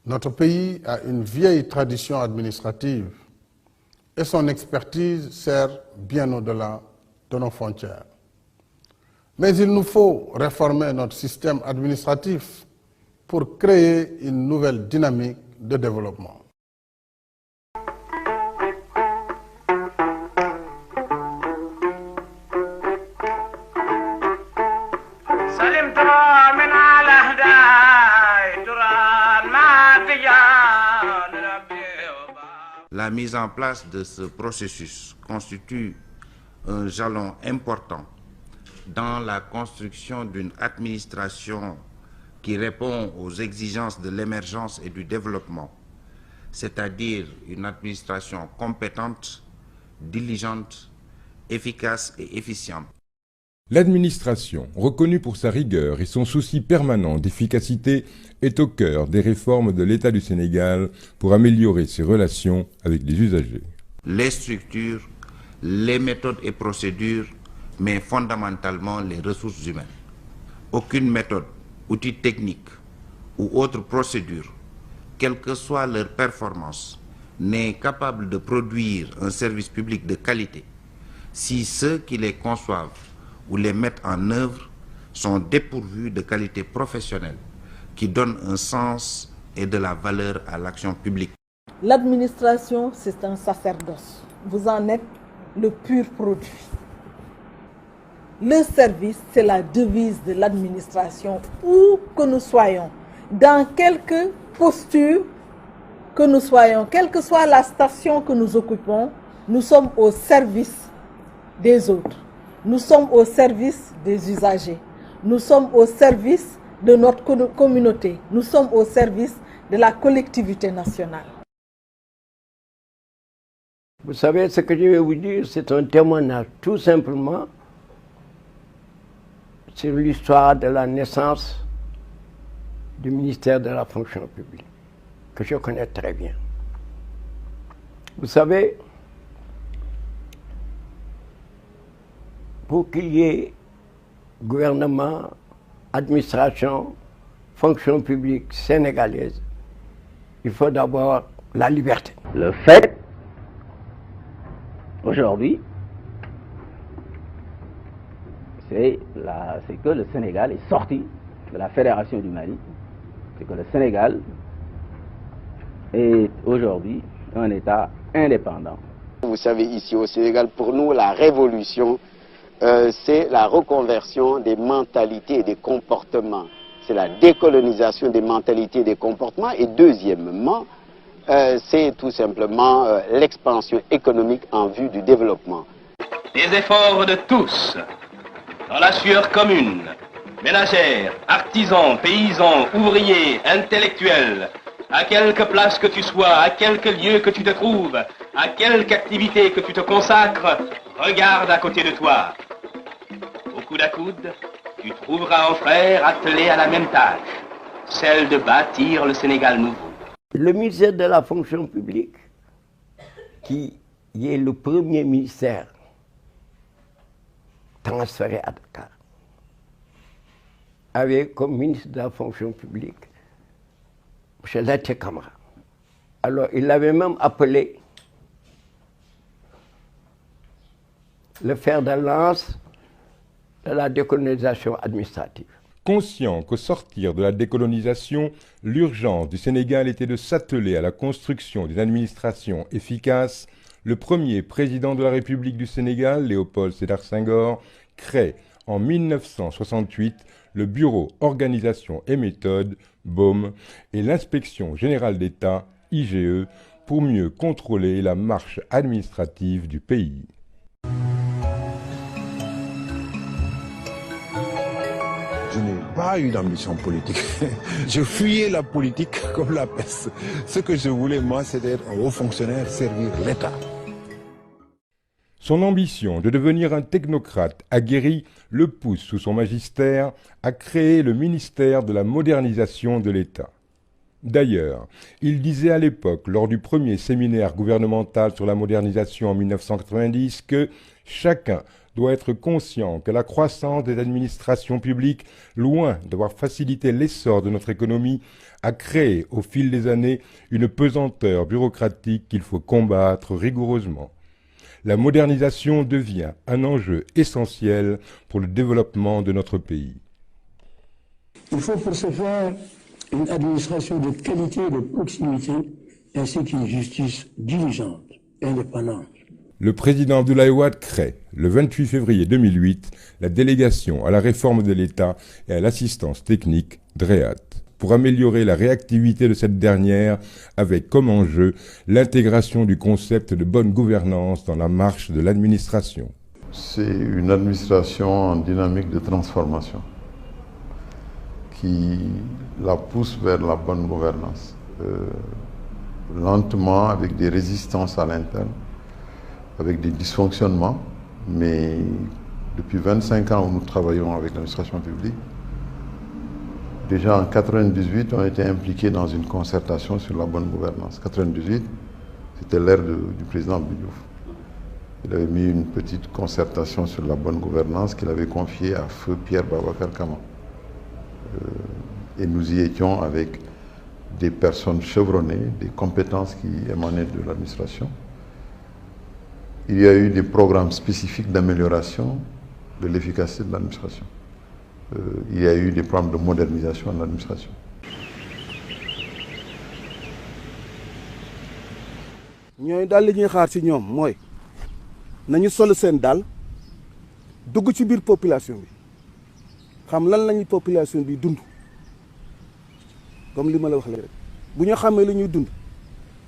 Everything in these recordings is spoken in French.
Notre pays a une vieille tradition administrative et son expertise sert bien au-delà de nos frontières. Mais il nous faut réformer notre système administratif pour créer une nouvelle dynamique de développement. La mise en place de ce processus constitue un jalon important dans la construction d'une administration qui répond aux exigences de l'émergence et du développement, c'est-à-dire une administration compétente, diligente, efficace et efficiente. L'administration, reconnue pour sa rigueur et son souci permanent d'efficacité, est au cœur des réformes de l'État du Sénégal pour améliorer ses relations avec les usagers. Les structures, les méthodes et procédures, mais fondamentalement les ressources humaines. Aucune méthode, outil technique ou autre procédure, quelle que soit leur performance, n'est capable de produire un service public de qualité si ceux qui les conçoivent ou les mettent en œuvre sont dépourvus de qualité professionnelle qui donne un sens et de la valeur à l'action publique. L'administration, c'est un sacerdoce. Vous en êtes le pur produit. Le service, c'est la devise de l'administration, où que nous soyons, dans quelque posture que nous soyons, quelle que soit la station que nous occupons, nous sommes au service des autres. Nous sommes au service des usagers. Nous sommes au service de notre communauté. Nous sommes au service de la collectivité nationale. Vous savez, ce que je vais vous dire, c'est un témoignage tout simplement sur l'histoire de la naissance du ministère de la fonction publique, que je connais très bien. Vous savez, pour qu'il y ait gouvernement, administration, fonction publique sénégalaise, il faut d'abord la liberté. Le fait, aujourd'hui, c'est que le Sénégal est sorti de la Fédération du Mali. C'est que le Sénégal est aujourd'hui un État indépendant. Vous savez, ici au Sénégal, pour nous, la révolution, c'est la reconversion des mentalités et des comportements. C'est la décolonisation des mentalités et des comportements. Et deuxièmement, c'est tout simplement l'expansion économique en vue du développement. Les efforts de tous, dans la sueur commune, ménagères, artisans, paysans, ouvriers, intellectuels, à quelque place que tu sois, à quelque lieu que tu te trouves, à quelque activité que tu te consacres, regarde à côté de toi. Au coude à coude, tu trouveras un frère attelé à la même tâche, celle de bâtir le Sénégal nouveau. Le ministère de la fonction publique, qui est le premier ministère transféré à Dakar, avait comme ministre de la fonction publique M. Laté Camara. Alors il l'avait même appelé le fer de lance de la décolonisation administrative. Conscient qu'au sortir de la décolonisation, l'urgence du Sénégal était de s'atteler à la construction d'une administration efficace, le premier président de la République du Sénégal, Léopold Sédar Senghor, crée en 1968 le Bureau Organisation et Méthode, BOM, et l'Inspection Générale d'État, IGE, pour mieux contrôler la marche administrative du pays. Je n'ai pas eu d'ambition politique. Je fuyais la politique comme la peste. Ce que je voulais, moi, c'était être un haut fonctionnaire, servir l'État. Son ambition de devenir un technocrate aguerri le pousse sous son magistère à créer le ministère de la modernisation de l'État. D'ailleurs, il disait à l'époque, lors du premier séminaire gouvernemental sur la modernisation en 1990, que chacun doit être conscient que la croissance des administrations publiques, loin d'avoir facilité l'essor de notre économie, a créé au fil des années une pesanteur bureaucratique qu'il faut combattre rigoureusement. La modernisation devient un enjeu essentiel pour le développement de notre pays. Il faut pour ce faire une administration de qualité et de proximité, ainsi qu'une justice diligente et indépendante. Le président Abdoulaye Wade crée, le 28 février 2008, la délégation à la réforme de l'État et à l'assistance technique DREAT, pour améliorer la réactivité de cette dernière, avec comme enjeu l'intégration du concept de bonne gouvernance dans la marche de l'administration. C'est une administration en dynamique de transformation qui la pousse vers la bonne gouvernance, lentement, avec des résistances à l'interne, avec des dysfonctionnements, mais depuis 25 ans où nous travaillons avec l'administration publique, déjà en 1998, on a été impliqués dans une concertation sur la bonne gouvernance. 1998, c'était l'ère du président Abdou Diouf. Il avait mis une petite concertation sur la bonne gouvernance qu'il avait confiée à feu Pierre Babacar Kama. Et nous y étions avec des personnes chevronnées, des compétences qui émanaient de l'administration. Il y a eu des programmes spécifiques d'amélioration de l'efficacité de l'administration. Il y a eu des programmes de modernisation de l'administration. ñooy daal li ñuy xaar ci ñoom mooy nañu sol seen daal dugg ci biir population bi xam lan lañuy population bi dund comme li ma la wax léegi rek bu ñu xamee li ñuy dund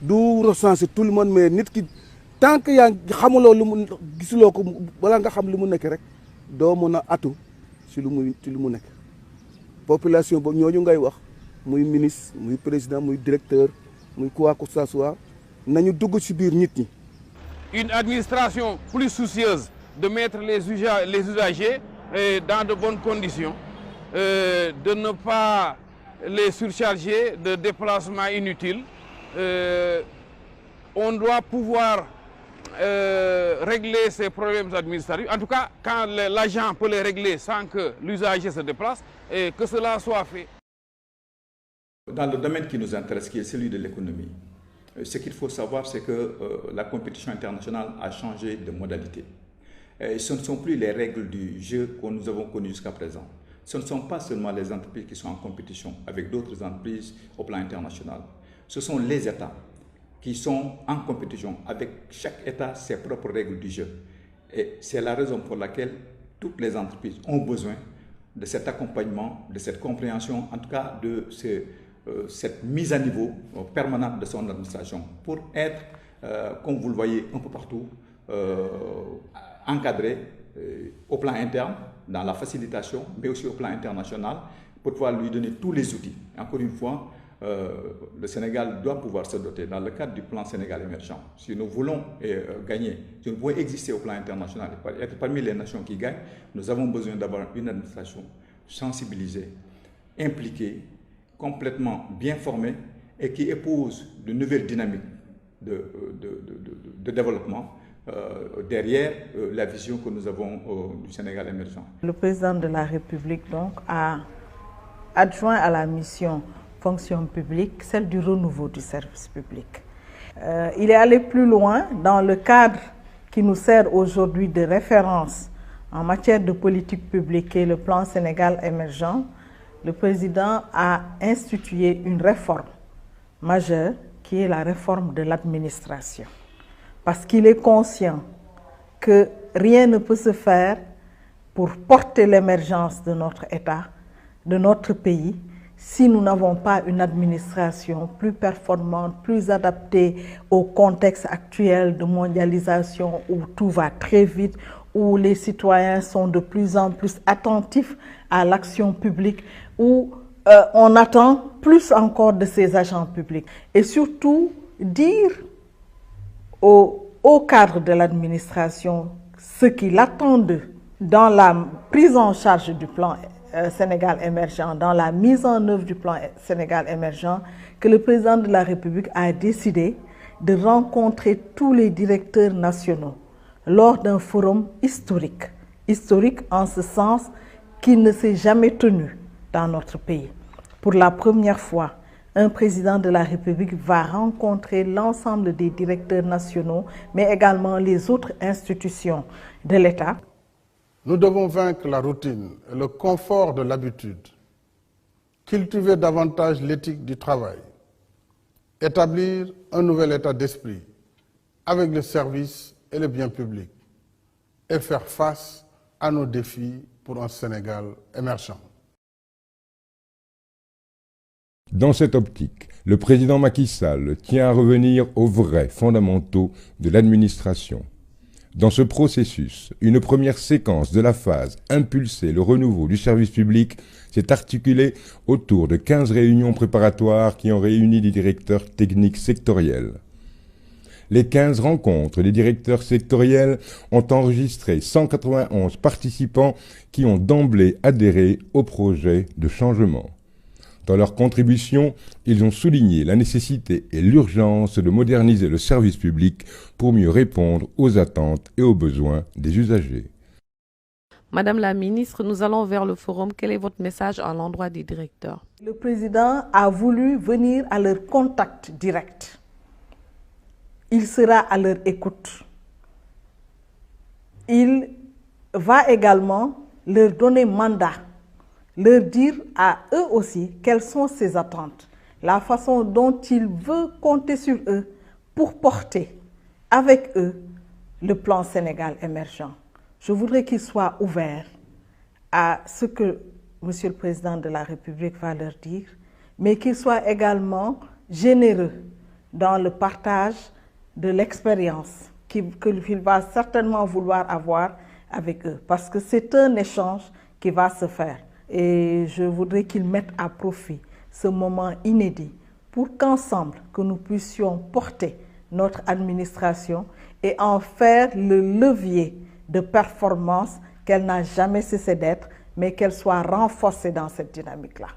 du recenser tout le monde mais nit ki tant que yaa xamuloo lu mu gisuloo ko wala nga xam li mu nekk rek doo mën a atu ci lu mu nekk population boobu ñooñu ngay wax muy ministre muy président muy directeur muy quoi que ça soit nañu dugg ci biir nit ñi. Une administration plus soucieuse de mettre les usagers dans de bonnes conditions, de ne pas les surcharger de déplacements inutiles. On doit pouvoir régler ces problèmes administratifs. En tout cas, quand l'agent peut les régler sans que l'usager se déplace, et que cela soit fait. Dans le domaine qui nous intéresse, qui est celui de l'économie, ce qu'il faut savoir, c'est que la compétition internationale a changé de modalité. Et ce ne sont plus les règles du jeu que nous avons connues jusqu'à présent. Ce ne sont pas seulement les entreprises qui sont en compétition avec d'autres entreprises au plan international. Ce sont les États qui sont en compétition avec chaque État ses propres règles du jeu. Et c'est la raison pour laquelle toutes les entreprises ont besoin de cet accompagnement, de cette compréhension, en tout cas de cette mise à niveau permanente de son administration pour être, comme vous le voyez un peu partout, encadré au plan interne, dans la facilitation, mais aussi au plan international, pour pouvoir lui donner tous les outils. Encore une fois, le Sénégal doit pouvoir se doter dans le cadre du plan Sénégal émergent. Si nous voulons gagner, si nous voulons exister au plan international et être parmi les nations qui gagnent, nous avons besoin d'avoir une administration sensibilisée, impliquée, complètement bien formée et qui épouse de nouvelles dynamiques de développement derrière la vision que nous avons du Sénégal émergent. Le président de la République donc a adjoint à la mission fonction publique, celle du renouveau du service public. Il est allé plus loin dans le cadre qui nous sert aujourd'hui de référence en matière de politique publique et le plan Sénégal émergent. Le président a institué une réforme majeure qui est la réforme de l'administration. Parce qu'il est conscient que rien ne peut se faire pour porter l'émergence de notre État, de notre pays, si nous n'avons pas une administration plus performante, plus adaptée au contexte actuel de mondialisation où tout va très vite, où les citoyens sont de plus en plus attentifs à l'action publique, où on attend plus encore de ces agents publics. Et surtout, dire aux au cadre de l'administration ce qu'ils attendent dans la prise en charge du plan Sénégal émergent, dans la mise en œuvre du plan Sénégal émergent, que le président de la République a décidé de rencontrer tous les directeurs nationaux lors d'un forum historique. Historique en ce sens qu'il ne s'est jamais tenu dans notre pays. Pour la première fois, un président de la République va rencontrer l'ensemble des directeurs nationaux, mais également les autres institutions de l'État. Nous devons vaincre la routine et le confort de l'habitude, cultiver davantage l'éthique du travail, établir un nouvel état d'esprit avec le service et le bien public et faire face à nos défis pour un Sénégal émergent. Dans cette optique, le président Macky Sall tient à revenir aux vrais fondamentaux de l'administration. Dans ce processus, une première séquence de la phase impulser le renouveau du service public s'est articulée autour de 15 réunions préparatoires qui ont réuni des directeurs techniques sectoriels. Les 15 rencontres des directeurs sectoriels ont enregistré 191 participants qui ont d'emblée adhéré au projet de changement. Dans leur contribution, ils ont souligné la nécessité et l'urgence de moderniser le service public pour mieux répondre aux attentes et aux besoins des usagers. Madame la ministre, nous allons vers le forum. Quel est votre message à l'endroit des directeurs? Le président a voulu venir à leur contact direct. Il sera à leur écoute. Il va également leur donner mandat, leur dire à eux aussi quelles sont ses attentes, la façon dont il veut compter sur eux pour porter avec eux le plan Sénégal émergent. Je voudrais qu'ils soient ouverts à ce que Monsieur le Président de la République va leur dire, mais qu'ils soient également généreux dans le partage de l'expérience qu'il va certainement vouloir avoir avec eux, parce que c'est un échange qui va se faire. Et je voudrais qu'ils mettent à profit ce moment inédit pour qu'ensemble, que nous puissions porter notre administration et en faire le levier de performance qu'elle n'a jamais cessé d'être, mais qu'elle soit renforcée dans cette dynamique-là.